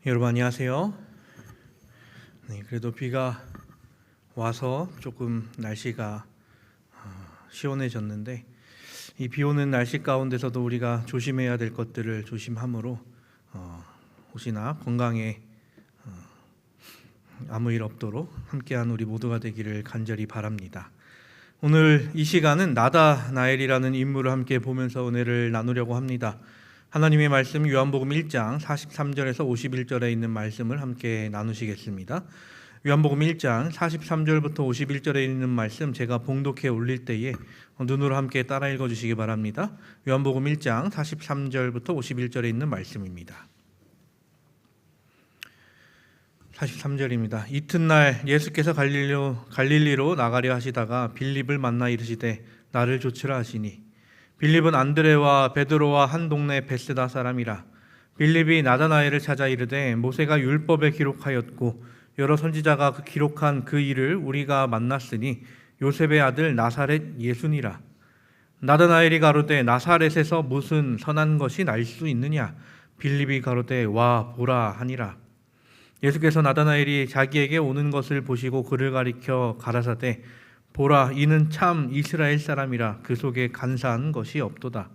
여러분 안녕하세요. 그래도 비가 와서 조금 날씨가 시원해졌는데 이 비 오는 날씨 가운데서도 우리가 조심해야 될 것들을 조심함으로 혹시나 건강에 아무 일 없도록 함께한 우리 모두가 되기를 간절히 바랍니다. 오늘 이 시간은 나다나엘이라는 인물을 함께 보면서 은혜를 나누려고 합니다. 하나님의 말씀 요한복음 1장 43절에서 51절에 있는 말씀을 함께 나누시겠습니다. 요한복음 1장 43절부터 51절에 있는 말씀 제가 봉독해 올릴 때에 눈으로 함께 따라 읽어주시기 바랍니다. 요한복음 1장 43절부터 51절에 있는 말씀입니다. 43절입니다. 이튿날 예수께서 갈릴리로 나가려 하시다가 빌립을 만나 이르시되 나를 좇으라 하시니 빌립은 안드레와 베드로와 한 동네 베스다 사람이라. 빌립이 나다나엘을 찾아 이르되 모세가 율법에 기록하였고 여러 선지자가 기록한 그 일을 우리가 만났으니 요셉의 아들 나사렛 예수니라. 나다나엘이 가로되 나사렛에서 무슨 선한 것이 날 수 있느냐. 빌립이 가로되 와 보라 하니라. 예수께서 나다나엘이 자기에게 오는 것을 보시고 그를 가리켜 가라사대 보라 이는 참 이스라엘 사람이라 그 속에 간사한 것이 없도다.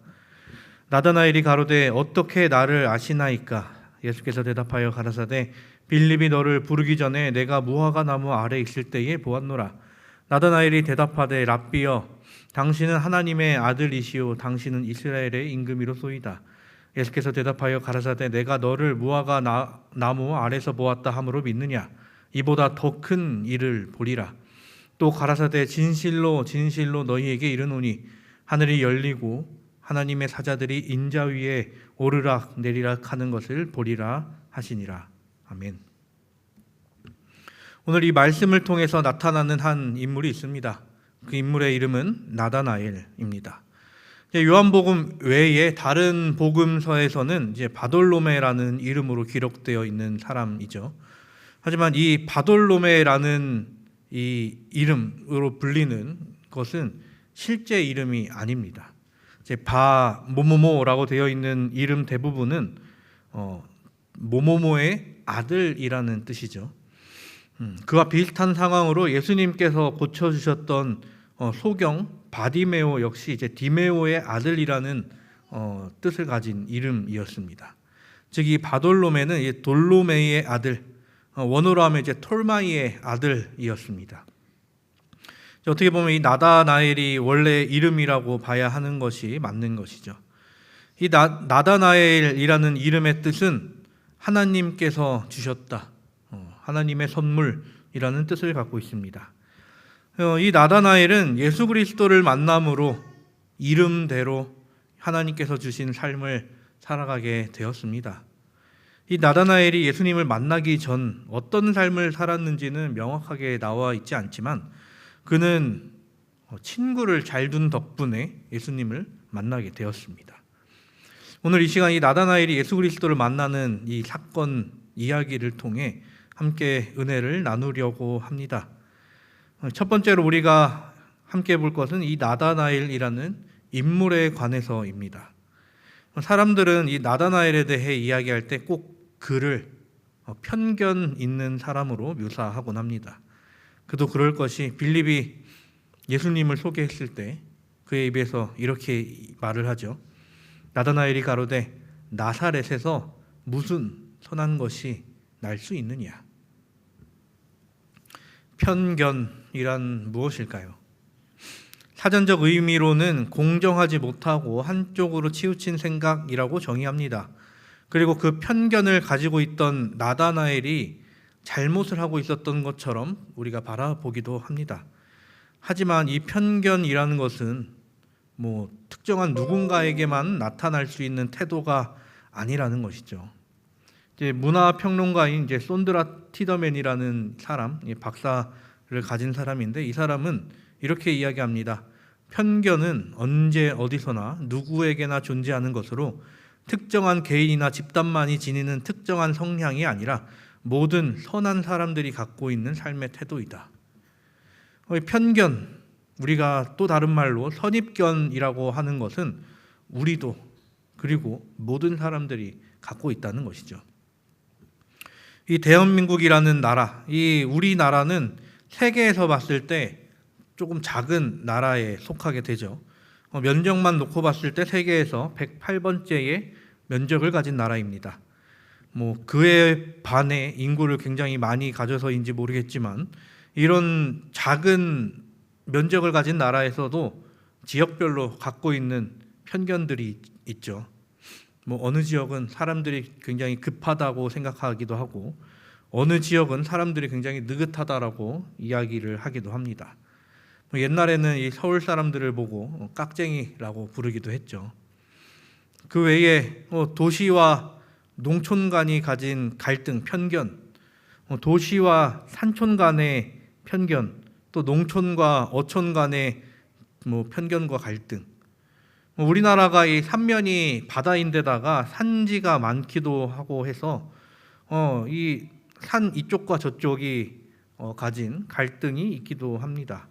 나다나엘이 가로되 어떻게 나를 아시나이까. 예수께서 대답하여 가라사대 빌립이 너를 부르기 전에 내가 무화과 나무 아래 있을 때에 보았노라. 나다나엘이 대답하되 랍비여 당신은 하나님의 아들이시오 당신은 이스라엘의 임금이로소이다. 예수께서 대답하여 가라사대 내가 너를 무화과 나무 아래서 보았다 함으로 믿느냐. 이보다 더 큰 일을 보리라. 또 가라사대 진실로 진실로 너희에게 이르노니 하늘이 열리고 하나님의 사자들이 인자 위에 오르락 내리락 하는 것을 보리라 하시니라. 아멘. 오늘 이 말씀을 통해서 나타나는 한 인물이 있습니다. 그 인물의 이름은 나다나엘입니다. 요한복음 외에 다른 복음서에서는 이제 바돌로메라는 이름으로 기록되어 있는 사람이죠. 하지만 이 바돌로메라는 이 이름으로 불리는 것은 실제 이름이 아닙니다. 이제 모모모라고 되어 있는 이름 대부분은 모모모의 아들이라는 뜻이죠. 그와 비슷한 상황으로 예수님께서 고쳐주셨던 소경 바디메오 역시 이제 디메오의 아들이라는 뜻을 가진 이름이었습니다. 즉 이 바돌로메는 돌로메이의 아들, 원어로 하면 이제 톨마이의 아들이었습니다. 어떻게 보면 이 나다나엘이 원래 이름이라고 봐야 하는 것이 맞는 것이죠. 이 나다나엘이라는 이름의 뜻은 하나님께서 주셨다, 하나님의 선물이라는 뜻을 갖고 있습니다. 이 나다나엘은 예수 그리스도를 만남으로 이름대로 하나님께서 주신 삶을 살아가게 되었습니다. 이 나다나엘이 예수님을 만나기 전 어떤 삶을 살았는지는 명확하게 나와 있지 않지만 그는 친구를 잘 둔 덕분에 예수님을 만나게 되었습니다. 오늘 이 시간 이 나다나엘이 예수 그리스도를 만나는 이 사건 이야기를 통해 함께 은혜를 나누려고 합니다. 첫 번째로 우리가 함께 볼 것은 이 나다나엘이라는 인물에 관해서입니다. 사람들은 이 나다나엘에 대해 이야기할 때 꼭 그를 편견 있는 사람으로 묘사하곤 합니다. 그도 그럴 것이 빌립이 예수님을 소개했을 때 그의 입에서 이렇게 말을 하죠. 나다나엘이 가로되 나사렛에서 무슨 선한 것이 날 수 있느냐. 편견이란 무엇일까요? 사전적 의미로는 공정하지 못하고 한쪽으로 치우친 생각이라고 정의합니다. 그리고 그 편견을 가지고 있던 나다나엘이 잘못을 하고 있었던 것처럼 우리가 바라보기도 합니다. 하지만 이 편견이라는 것은 특정한 누군가에게만 나타날 수 있는 태도가 아니라는 것이죠. 이제 문화평론가인 이제 손드라 티더맨이라는 사람, 박사를 가진 사람인데 이 사람은 이렇게 이야기합니다. 편견은 언제 어디서나 누구에게나 존재하는 것으로 특정한 개인이나 집단만이 지니는 특정한 성향이 아니라 모든 선한 사람들이 갖고 있는 삶의 태도이다. 편견, 우리가 또 다른 말로 선입견이라고 하는 것은 우리도 그리고 모든 사람들이 갖고 있다는 것이죠. 이 대한민국이라는 나라, 이 우리나라는 세계에서 봤을 때 조금 작은 나라에 속하게 되죠. 면적만 놓고 봤을 때 세계에서 108번째의 면적을 가진 나라입니다. 그에 반해 인구를 굉장히 많이 가져서인지 모르겠지만 이런 작은 면적을 가진 나라에서도 지역별로 갖고 있는 편견들이 있죠. 어느 지역은 사람들이 굉장히 급하다고 생각하기도 하고 어느 지역은 사람들이 굉장히 느긋하다라고 이야기를 하기도 합니다. 옛날에는 이 서울 사람들을 보고 깍쟁이라고 부르기도 했죠. 그 외에 도시와 농촌 간이 가진 갈등, 편견, 도시와 산촌 간의 편견, 또 농촌과 어촌 간의 편견과 갈등. 우리나라가 이 삼면이 바다인데다가 산지가 많기도 하고 해서 이 산 이쪽과 저쪽이 가진 갈등이 있기도 합니다.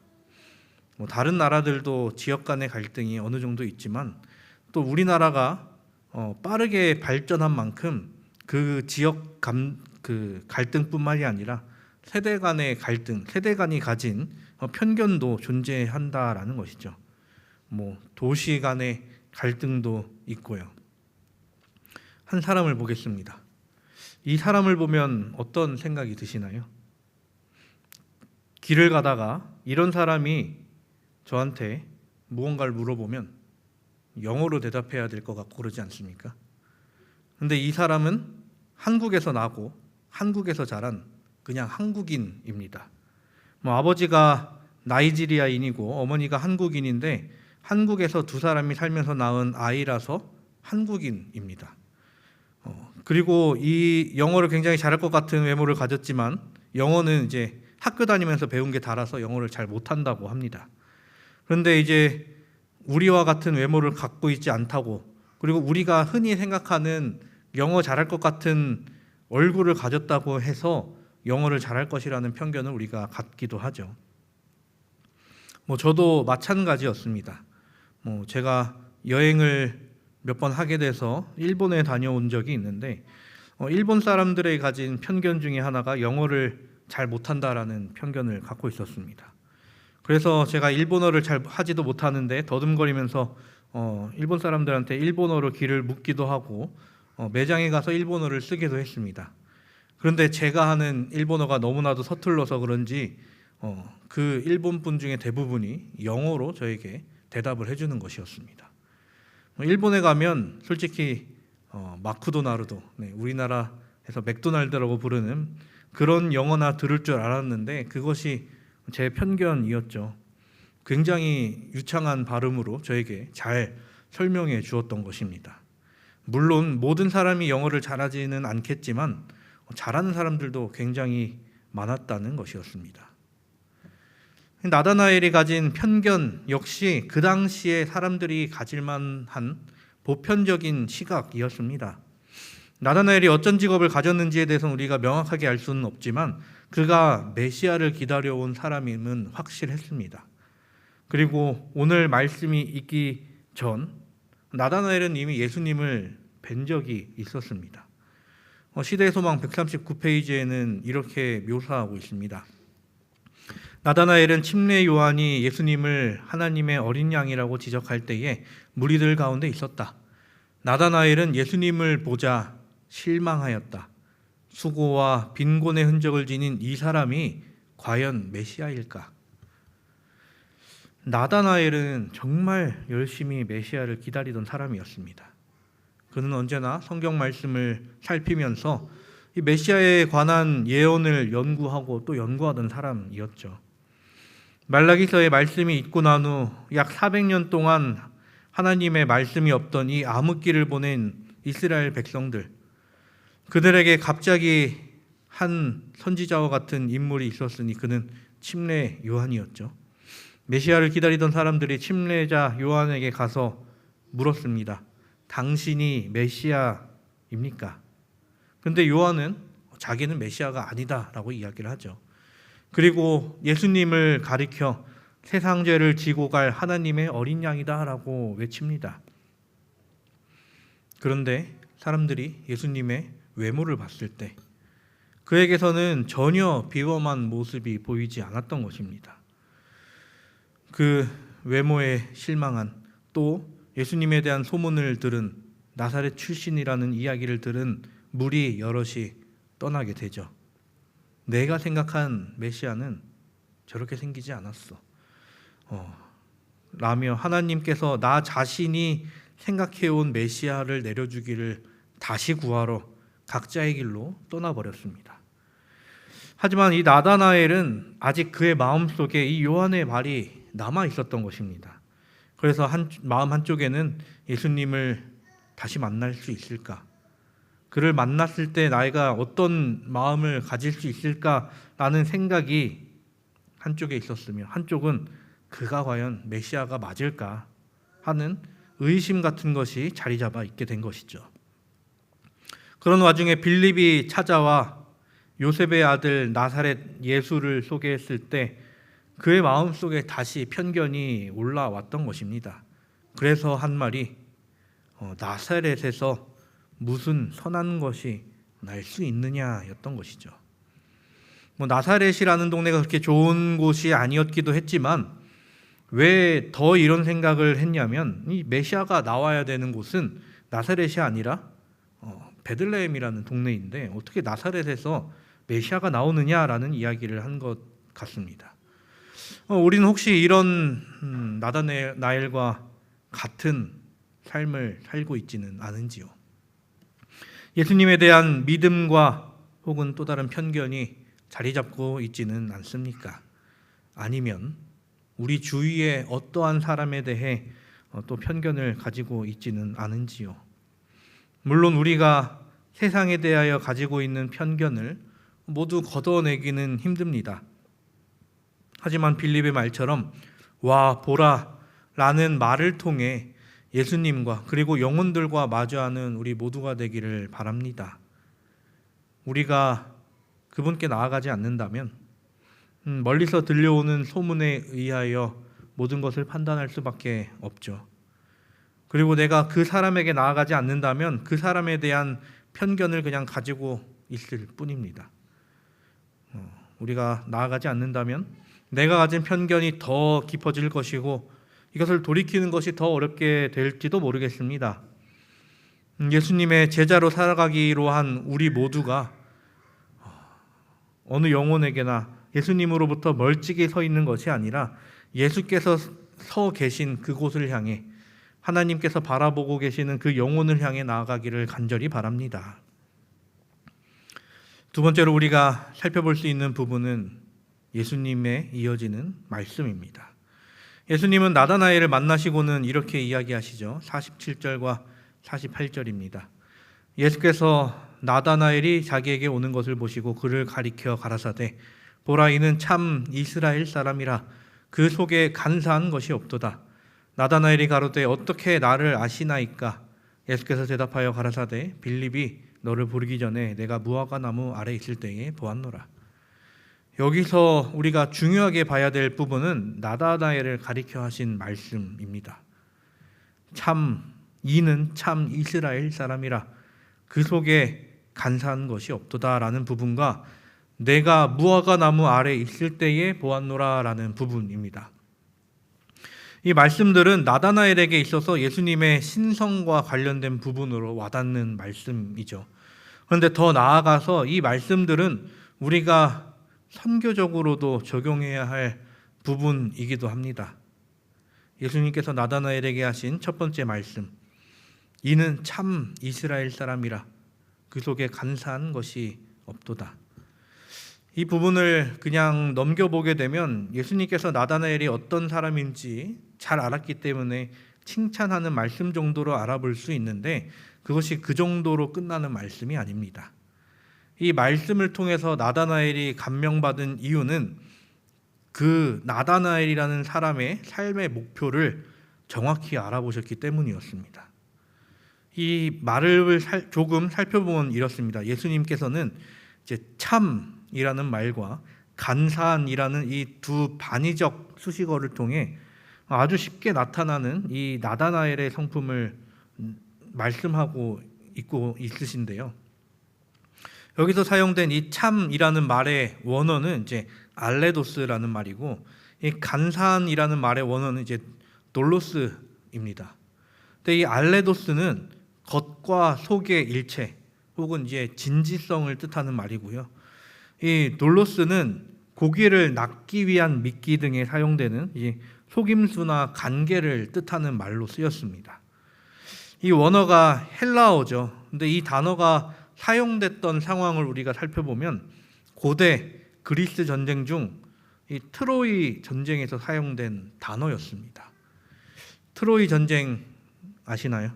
다른 나라들도 지역 간의 갈등이 어느 정도 있지만 또 우리나라가 빠르게 발전한 만큼 그 지역 그 갈등뿐만이 아니라 세대 간의 갈등, 세대 간이 가진 편견도 존재한다라는 것이죠. 도시 간의 갈등도 있고요. 한 사람을 보겠습니다. 이 사람을 보면 어떤 생각이 드시나요? 길을 가다가 이런 사람이 저한테 무언가를 물어보면 영어로 대답해야 될 것 같고 그러지 않습니까? 근데 이 사람은 한국에서 나고 한국에서 자란 그냥 한국인입니다. 아버지가 나이지리아인이고 어머니가 한국인인데 한국에서 두 사람이 살면서 낳은 아이라서 한국인입니다. 그리고 이 영어를 굉장히 잘할 것 같은 외모를 가졌지만 영어는 이제 학교 다니면서 배운 게 달아서 영어를 잘 못한다고 합니다. 그런데 이제 우리와 같은 외모를 갖고 있지 않다고, 그리고 우리가 흔히 생각하는 영어 잘할 것 같은 얼굴을 가졌다고 해서 영어를 잘할 것이라는 편견을 우리가 갖기도 하죠. 저도 마찬가지였습니다. 제가 여행을 몇 번 하게 돼서 일본에 다녀온 적이 있는데 일본 사람들의 가진 편견 중에 하나가 영어를 잘 못한다라는 편견을 갖고 있었습니다. 그래서 제가 일본어를 잘 하지도 못하는데 더듬거리면서 일본 사람들한테 일본어로 길을 묻기도 하고 매장에 가서 일본어를 쓰기도 했습니다. 그런데 제가 하는 일본어가 너무나도 서툴러서 그런지 그 일본 분 중에 대부분이 영어로 저에게 대답을 해주는 것이었습니다. 일본에 가면 솔직히 마크도나르도, 우리나라에서 맥도날드라고 부르는 그런 영어나 들을 줄 알았는데 그것이 제 편견이었죠. 굉장히 유창한 발음으로 저에게 잘 설명해 주었던 것입니다. 물론 모든 사람이 영어를 잘하지는 않겠지만 잘하는 사람들도 굉장히 많았다는 것이었습니다. 나다나엘이 가진 편견 역시 그 당시에 사람들이 가질 만한 보편적인 시각이었습니다. 나다나엘이 어떤 직업을 가졌는지에 대해서는 우리가 명확하게 알 수는 없지만 그가 메시아를 기다려온 사람임은 확실했습니다. 그리고 오늘 말씀이 있기 전 나다나엘은 이미 예수님을 뵌 적이 있었습니다. 시대의 소망 139페이지에는 이렇게 묘사하고 있습니다. 나다나엘은 침례 요한이 예수님을 하나님의 어린 양이라고 지적할 때에 무리들 가운데 있었다. 나다나엘은 예수님을 보자 실망하였다. 수고와 빈곤의 흔적을 지닌 이 사람이 과연 메시아일까? 나다나엘은 정말 열심히 메시아를 기다리던 사람이었습니다. 그는 언제나 성경 말씀을 살피면서 이 메시아에 관한 예언을 연구하고 또 연구하던 사람이었죠. 말라기서의 말씀이 있고 난 후 약 400년 동안 하나님의 말씀이 없던 이 암흑기를 보낸 이스라엘 백성들, 그들에게 갑자기 한 선지자와 같은 인물이 있었으니 그는 침례 요한이었죠. 메시아를 기다리던 사람들이 침례자 요한에게 가서 물었습니다. 당신이 메시아입니까? 근데 요한은 자기는 메시아가 아니다라고 이야기를 하죠. 그리고 예수님을 가리켜 세상 죄를 지고 갈 하나님의 어린 양이다라고 외칩니다. 그런데 사람들이 예수님의 외모를 봤을 때 그에게서는 전혀 비범한 모습이 보이지 않았던 것입니다. 그 외모에 실망한, 또 예수님에 대한 소문을 들은, 나사렛 출신이라는 이야기를 들은 무리 여럿이 떠나게 되죠. 내가 생각한 메시아는 저렇게 생기지 않았어 라며 하나님께서 나 자신이 생각해온 메시아를 내려주기를 다시 구하러 각자의 길로 떠나버렸습니다. 하지만 이 나다나엘은 아직 그의 마음속에 이 요한의 말이 남아 있었던 것입니다. 그래서 마음 한쪽에는 예수님을 다시 만날 수 있을까? 그를 만났을 때 나이가 어떤 마음을 가질 수 있을까라는 생각이 한쪽에 있었으며, 한쪽은 그가 과연 메시아가 맞을까 하는 의심 같은 것이 자리 잡아 있게 된 것이죠. 그런 와중에 빌립이 찾아와 요셉의 아들 나사렛 예수를 소개했을 때 그의 마음속에 다시 편견이 올라왔던 것입니다. 그래서 한 말이 나사렛에서 무슨 선한 것이 날 수 있느냐였던 것이죠. 나사렛이라는 동네가 그렇게 좋은 곳이 아니었기도 했지만 왜 더 이런 생각을 했냐면, 이 메시아가 나와야 되는 곳은 나사렛이 아니라 베들레헴이라는 동네인데 어떻게 나사렛에서 메시아가 나오느냐라는 이야기를 한 것 같습니다. 우리는 혹시 이런 나다나엘과 같은 삶을 살고 있지는 않은지요? 예수님에 대한 믿음과 혹은 또 다른 편견이 자리 잡고 있지는 않습니까? 아니면 우리 주위의 어떠한 사람에 대해 또 편견을 가지고 있지는 않은지요? 물론 우리가 세상에 대하여 가지고 있는 편견을 모두 걷어내기는 힘듭니다. 하지만 빌립의 말처럼 와 보라 라는 말을 통해 예수님과 그리고 영혼들과 마주하는 우리 모두가 되기를 바랍니다. 우리가 그분께 나아가지 않는다면 멀리서 들려오는 소문에 의하여 모든 것을 판단할 수밖에 없죠. 그리고 내가 그 사람에게 나아가지 않는다면 그 사람에 대한 편견을 그냥 가지고 있을 뿐입니다. 우리가 나아가지 않는다면 내가 가진 편견이 더 깊어질 것이고 이것을 돌이키는 것이 더 어렵게 될지도 모르겠습니다. 예수님의 제자로 살아가기로 한 우리 모두가 어느 영혼에게나 예수님으로부터 멀찍이 서 있는 것이 아니라 예수께서 서 계신 그곳을 향해, 하나님께서 바라보고 계시는 그 영혼을 향해 나아가기를 간절히 바랍니다. 두 번째로 우리가 살펴볼 수 있는 부분은 예수님에 이어지는 말씀입니다. 예수님은 나다나엘을 만나시고는 이렇게 이야기하시죠. 47절과 48절입니다. 예수께서 나다나엘이 자기에게 오는 것을 보시고 그를 가리켜 가라사대 보라 이는 참 이스라엘 사람이라 그 속에 간사한 것이 없도다. 나다나엘이 가로되 어떻게 나를 아시나이까? 예수께서 대답하여 가라사대 빌립이 너를 부르기 전에 내가 무화과 나무 아래 있을 때에 보았노라. 여기서 우리가 중요하게 봐야 될 부분은 나다나엘을 가리켜 하신 말씀입니다. 이는 참 이스라엘 사람이라 그 속에 간사한 것이 없도다라는 부분과 내가 무화과 나무 아래 있을 때에 보았노라라는 부분입니다. 이 말씀들은 나다나엘에게 있어서 예수님의 신성과 관련된 부분으로 와닿는 말씀이죠. 그런데 더 나아가서 이 말씀들은 우리가 선교적으로도 적용해야 할 부분이기도 합니다. 예수님께서 나다나엘에게 하신 첫 번째 말씀, 이는 참 이스라엘 사람이라 그 속에 간사한 것이 없도다. 이 부분을 그냥 넘겨보게 되면 예수님께서 나다나엘이 어떤 사람인지 잘 알았기 때문에 칭찬하는 말씀 정도로 알아볼 수 있는데 그것이 그 정도로 끝나는 말씀이 아닙니다. 이 말씀을 통해서 나다나엘이 감명받은 이유는 그 나다나엘이라는 사람의 삶의 목표를 정확히 알아보셨기 때문이었습니다. 이 말을 조금 살펴보면 이렇습니다. 예수님께서는 이제 참이라는 말과 간사한이라는 이 두 반의적 수식어를 통해 아주 쉽게 나타나는 이 나다나엘의 성품을 말씀하고 있고 있으신데요. 여기서 사용된 이 참이라는 말의 원어는 이제 알레도스라는 말이고, 이 간산이라는 말의 원어는 이제 돌로스입니다. 근데 이 알레도스는 겉과 속의 일체 혹은 이제 진지성을 뜻하는 말이고요. 이 돌로스는 고기를 낚기 위한 미끼 등에 사용되는 이 속임수나 관계를 뜻하는 말로 쓰였습니다. 이 원어가 헬라어죠. 근데 이 단어가 사용됐던 상황을 우리가 살펴보면 고대 그리스 전쟁 중 이 트로이 전쟁에서 사용된 단어였습니다. 트로이 전쟁 아시나요?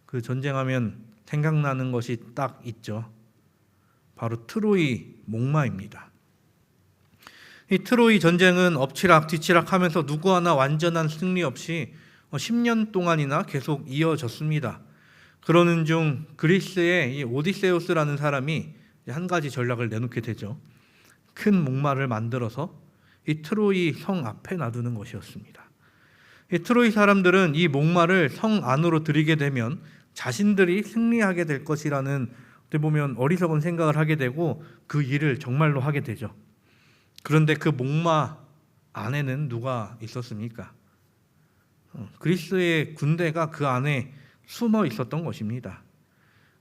그 전쟁하면 생각나는 것이 딱 있죠. 바로 트로이 목마입니다. 이 트로이 전쟁은 엎치락 뒤치락 하면서 누구 하나 완전한 승리 없이 10년 동안이나 계속 이어졌습니다. 그러는 중 그리스의 이 오디세우스라는 사람이 한 가지 전략을 내놓게 되죠. 큰 목마를 만들어서 이 트로이 성 앞에 놔두는 것이었습니다. 이 트로이 사람들은 이 목마를 성 안으로 들이게 되면 자신들이 승리하게 될 것이라는, 어떻게 보면 어리석은 생각을 하게 되고 그 일을 정말로 하게 되죠. 그런데 그 목마 안에는 누가 있었습니까? 그리스의 군대가 그 안에 숨어 있었던 것입니다.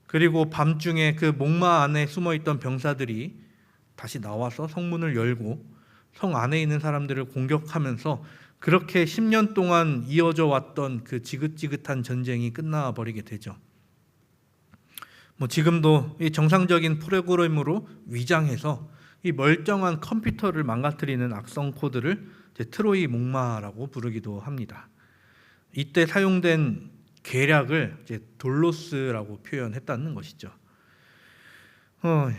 그리고 밤중에 그 목마 안에 숨어 있던 병사들이 다시 나와서 성문을 열고 성 안에 있는 사람들을 공격하면서 그렇게 10년 동안 이어져 왔던 그 지긋지긋한 전쟁이 끝나버리게 되죠. 지금도 이 정상적인 프로그램으로 위장해서 이 멀쩡한 컴퓨터를 망가뜨리는 악성 코드를 트로이 목마라고 부르기도 합니다. 이때 사용된 계략을 이제 돌로스라고 표현했다는 것이죠.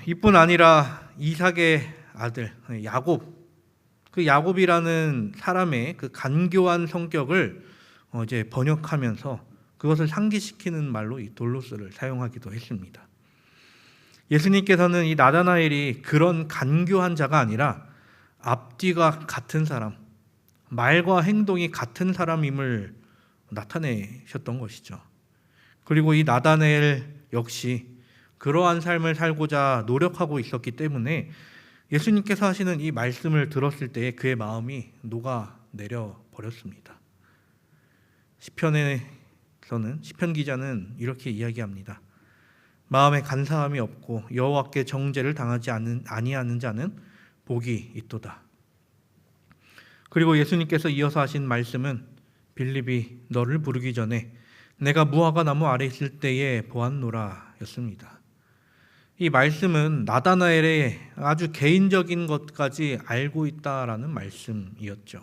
이뿐 아니라 이삭의 아들 야곱, 그 야곱이라는 사람의 그 간교한 성격을 이제 번역하면서 그것을 상기시키는 말로 이 돌로스를 사용하기도 했습니다. 예수님께서는 이 나다나엘이 그런 간교한 자가 아니라 앞뒤가 같은 사람, 말과 행동이 같은 사람임을 나타내셨던 것이죠. 그리고 이 나다나엘 역시 그러한 삶을 살고자 노력하고 있었기 때문에 예수님께서 하시는 이 말씀을 들었을 때 그의 마음이 녹아내려 버렸습니다. 시편에서는 시편 기자는 이렇게 이야기합니다. 마음에 간사함이 없고 여호와께 정죄를 당하지 아니하는 자는 복이 있도다. 그리고 예수님께서 이어서 하신 말씀은 빌립이 너를 부르기 전에 내가 무화과 나무 아래 있을 때에 보았노라 였습니다. 이 말씀은 나다나엘의 아주 개인적인 것까지 알고 있다라는 말씀이었죠.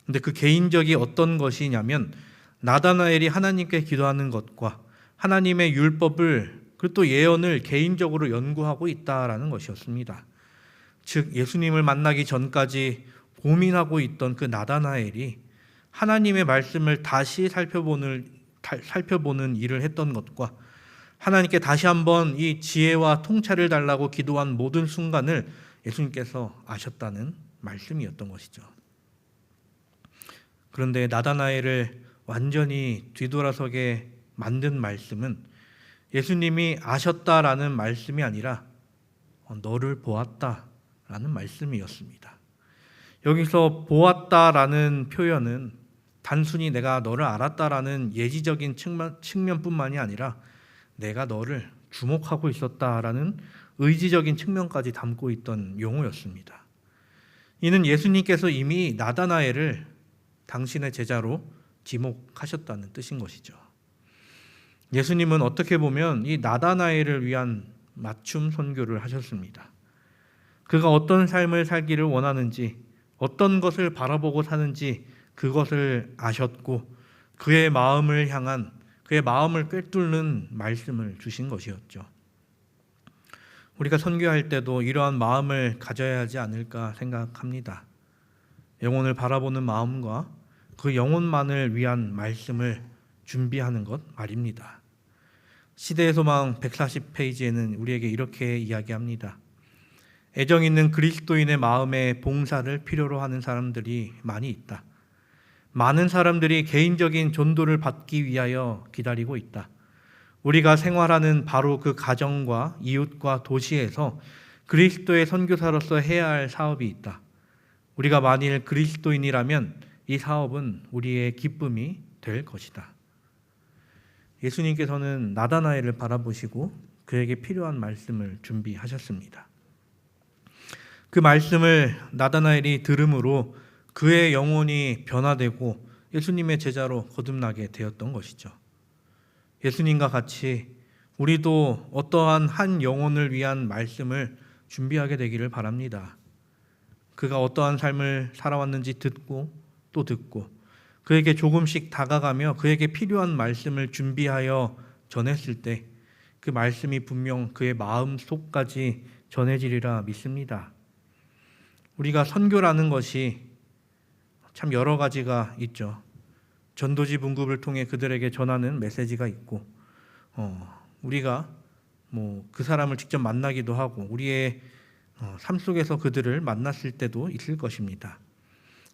근데 그 개인적이 어떤 것이냐면 나다나엘이 하나님께 기도하는 것과 하나님의 율법을 그리고 또 예언을 개인적으로 연구하고 있다라는 것이었습니다. 즉 예수님을 만나기 전까지 고민하고 있던 그 나다나엘이 하나님의 말씀을 다시 살펴보는 일을 했던 것과 하나님께 다시 한번 이 지혜와 통찰을 달라고 기도한 모든 순간을 예수님께서 아셨다는 말씀이었던 것이죠. 그런데 나다나엘을 완전히 뒤돌아서게 만든 말씀은 예수님이 아셨다라는 말씀이 아니라 너를 보았다라는 말씀이었습니다. 여기서 보았다라는 표현은 단순히 내가 너를 알았다라는 예지적인 측면뿐만이 아니라 내가 너를 주목하고 있었다라는 의지적인 측면까지 담고 있던 용어였습니다. 이는 예수님께서 이미 나다나엘을 당신의 제자로 지목하셨다는 뜻인 것이죠. 예수님은 어떻게 보면 이 나다나엘을 위한 맞춤 선교를 하셨습니다. 그가 어떤 삶을 살기를 원하는지, 어떤 것을 바라보고 사는지 그것을 아셨고 그의 마음을 향한, 그의 마음을 꿰뚫는 말씀을 주신 것이었죠. 우리가 선교할 때도 이러한 마음을 가져야 하지 않을까 생각합니다. 영혼을 바라보는 마음과 그 영혼만을 위한 말씀을 준비하는 것 말입니다. 시대의 소망 140페이지에는 우리에게 이렇게 이야기합니다. 애정 있는 그리스도인의 마음에 봉사를 필요로 하는 사람들이 많이 있다. 많은 사람들이 개인적인 전도를 받기 위하여 기다리고 있다. 우리가 생활하는 바로 그 가정과 이웃과 도시에서 그리스도의 선교사로서 해야 할 사업이 있다. 우리가 만일 그리스도인이라면 이 사업은 우리의 기쁨이 될 것이다. 예수님께서는 나다나엘을 바라보시고 그에게 필요한 말씀을 준비하셨습니다. 그 말씀을 나다나엘이 들음으로 그의 영혼이 변화되고 예수님의 제자로 거듭나게 되었던 것이죠. 예수님과 같이 우리도 어떠한 한 영혼을 위한 말씀을 준비하게 되기를 바랍니다. 그가 어떠한 삶을 살아왔는지 듣고 또 듣고 그에게 조금씩 다가가며 그에게 필요한 말씀을 준비하여 전했을 때 그 말씀이 분명 그의 마음 속까지 전해지리라 믿습니다. 우리가 선교라는 것이 참 여러 가지가 있죠. 전도지 분급을 통해 그들에게 전하는 메시지가 있고 우리가 그 사람을 직접 만나기도 하고 우리의 삶 속에서 그들을 만났을 때도 있을 것입니다.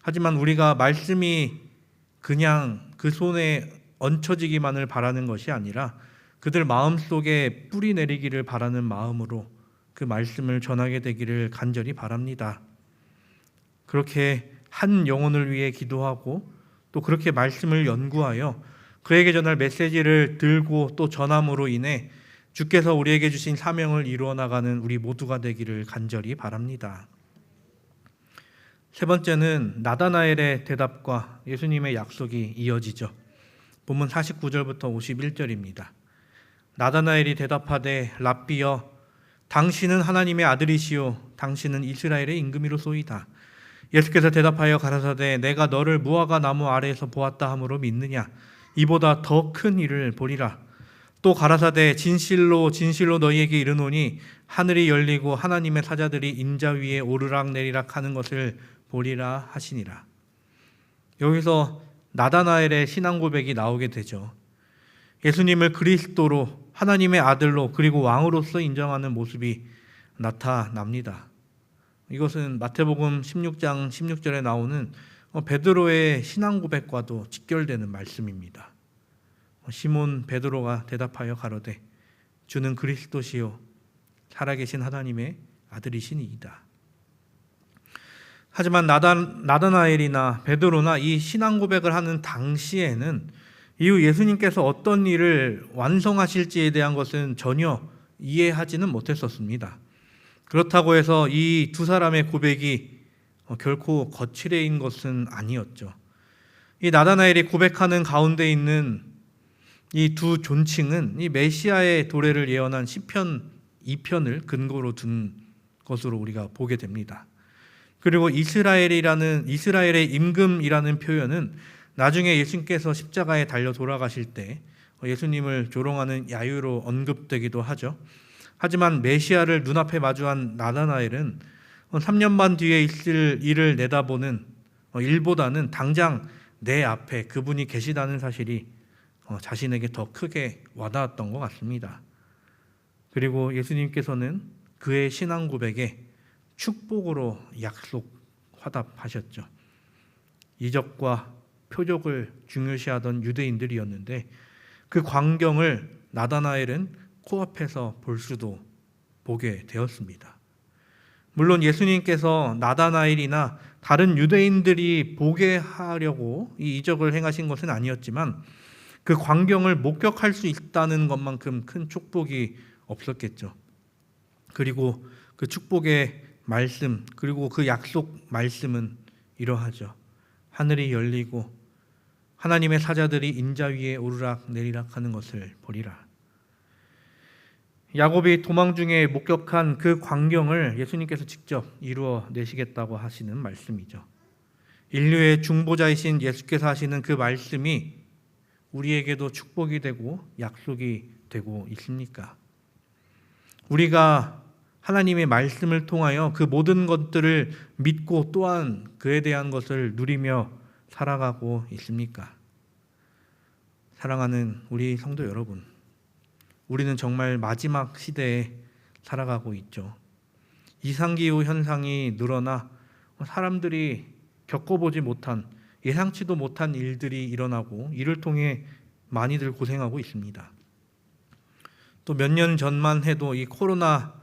하지만 우리가 말씀이 그냥 그 손에 얹혀지기만을 바라는 것이 아니라 그들 마음속에 뿌리 내리기를 바라는 마음으로 그 말씀을 전하게 되기를 간절히 바랍니다. 그렇게 한 영혼을 위해 기도하고 또 그렇게 말씀을 연구하여 그에게 전할 메시지를 들고 또 전함으로 인해 주께서 우리에게 주신 사명을 이루어 나가는 우리 모두가 되기를 간절히 바랍니다. 세 번째는 나다나엘의 대답과 예수님의 약속이 이어지죠. 본문 49절부터 51절입니다. 나다나엘이 대답하되 랍비여 당신은 하나님의 아들이시요 당신은 이스라엘의 임금이로소이다. 예수께서 대답하여 가라사대 내가 너를 무화과 나무 아래에서 보았다 함으로 믿느냐? 이보다 더 큰 일을 보리라. 또 가라사대 진실로 진실로 너희에게 이르노니 하늘이 열리고 하나님의 사자들이 인자 위에 오르락 내리락 하는 것을 보리라 하시니라. 여기서 나다나엘의 신앙 고백이 나오게 되죠. 예수님을 그리스도로 하나님의 아들로 그리고 왕으로서 인정하는 모습이 나타납니다. 이것은 마태복음 16장 16절에 나오는 베드로의 신앙 고백과도 직결되는 말씀입니다. 시몬 베드로가 대답하여 가로되 주는 그리스도시요 살아계신 하나님의 아들이시니이다. 하지만 나다나엘이나 베드로나 이 신앙 고백을 하는 당시에는 이후 예수님께서 어떤 일을 완성하실지에 대한 것은 전혀 이해하지는 못했었습니다. 그렇다고 해서 이 두 사람의 고백이 결코 거칠해인 것은 아니었죠. 이 나다나엘이 고백하는 가운데 있는 이 두 존칭은 이 메시아의 도래를 예언한 시편 2편을 근거로 둔 것으로 우리가 보게 됩니다. 그리고 이스라엘의 임금이라는 표현은 나중에 예수님께서 십자가에 달려 돌아가실 때 예수님을 조롱하는 야유로 언급되기도 하죠. 하지만 메시아를 눈앞에 마주한 나다나엘은 3년 반 뒤에 있을 일을 내다보는 일보다는 당장 내 앞에 그분이 계시다는 사실이 자신에게 더 크게 와닿았던 것 같습니다. 그리고 예수님께서는 그의 신앙 고백에 축복으로 약속 화답하셨죠. 이적과 표적을 중요시하던 유대인들이었는데 그 광경을 나다나엘은 코앞에서 볼 수도 보게 되었습니다. 물론 예수님께서 나다나엘이나 다른 유대인들이 보게 하려고 이 이적을 행하신 것은 아니었지만 그 광경을 목격할 수 있다는 것만큼 큰 축복이 없었겠죠. 그리고 그 축복의 말씀, 그리고 그 약속 말씀은 이러하죠. 하늘이 열리고 하나님의 사자들이 인자 위에 오르락 내리락 하는 것을 보리라. 야곱이 도망 중에 목격한 그 광경을 예수님께서 직접 이루어 내시겠다고 하시는 말씀이죠. 인류의 중보자이신 예수께서 하시는 그 말씀이 우리에게도 축복이 되고 약속이 되고 있습니까? 우리가 하나님의 말씀을 통하여 그 모든 것들을 믿고 또한 그에 대한 것을 누리며 살아가고 있습니까? 사랑하는 우리 성도 여러분, 우리는 정말 마지막 시대에 살아가고 있죠. 이상기후 현상이 늘어나 사람들이 겪어보지 못한, 예상치도 못한 일들이 일어나고 이를 통해 많이들 고생하고 있습니다. 또 몇 년 전만 해도 이 코로나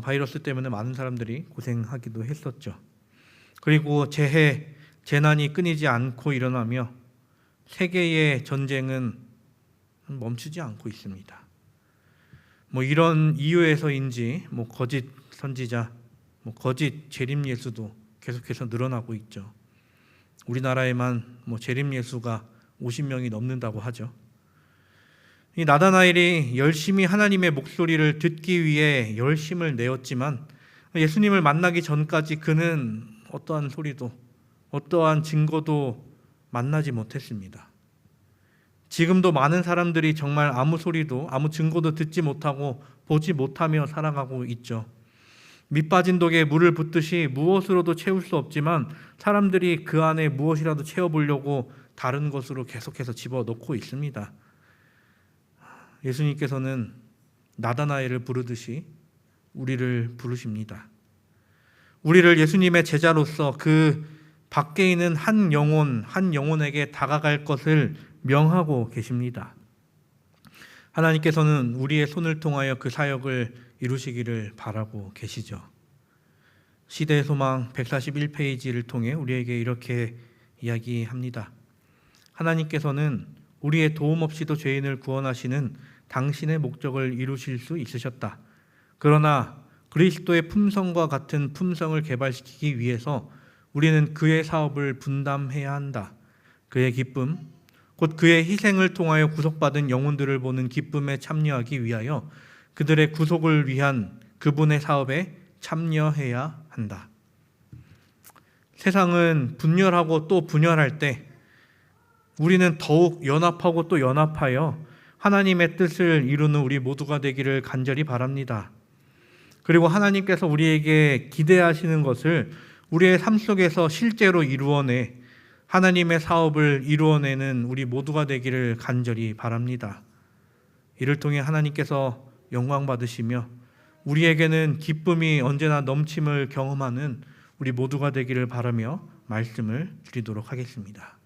바이러스 때문에 많은 사람들이 고생하기도 했었죠. 그리고 재난이 끊이지 않고 일어나며 세계의 전쟁은 멈추지 않고 있습니다. 이런 이유에서인지 거짓 선지자, 거짓 재림 예수도 계속해서 늘어나고 있죠. 우리나라에만 재림 예수가 50명이 넘는다고 하죠. 이 나다나엘이 열심히 하나님의 목소리를 듣기 위해 열심을 내었지만 예수님을 만나기 전까지 그는 어떠한 소리도 어떠한 증거도 만나지 못했습니다. 지금도 많은 사람들이 정말 아무 소리도 아무 증거도 듣지 못하고 보지 못하며 살아가고 있죠. 밑 빠진 독에 물을 붓듯이 무엇으로도 채울 수 없지만 사람들이 그 안에 무엇이라도 채워보려고 다른 것으로 계속해서 집어넣고 있습니다. 예수님께서는 나다나엘을 부르듯이 우리를 부르십니다. 우리를 예수님의 제자로서 그 밖에 있는 한 영혼에게 다가갈 것을 명하고 계십니다. 하나님께서는 우리의 손을 통하여 그 사역을 이루시기를 바라고 계시죠. 시대의 소망 141페이지를 통해 우리에게 이렇게 이야기합니다. 하나님께서는 우리의 도움 없이도 죄인을 구원하시는 당신의 목적을 이루실 수 있으셨다. 그러나 그리스도의 품성과 같은 품성을 개발시키기 위해서 우리는 그의 사업을 분담해야 한다. 그의 기쁨, 곧 그의 희생을 통하여 구속받은 영혼들을 보는 기쁨에 참여하기 위하여 그들의 구속을 위한 그분의 사업에 참여해야 한다. 세상은 분열하고 또 분열할 때 우리는 더욱 연합하고 또 연합하여 하나님의 뜻을 이루는 우리 모두가 되기를 간절히 바랍니다. 그리고 하나님께서 우리에게 기대하시는 것을 우리의 삶 속에서 실제로 이루어내 하나님의 사업을 이루어내는 우리 모두가 되기를 간절히 바랍니다. 이를 통해 하나님께서 영광 받으시며 우리에게는 기쁨이 언제나 넘침을 경험하는 우리 모두가 되기를 바라며 말씀을 드리도록 하겠습니다.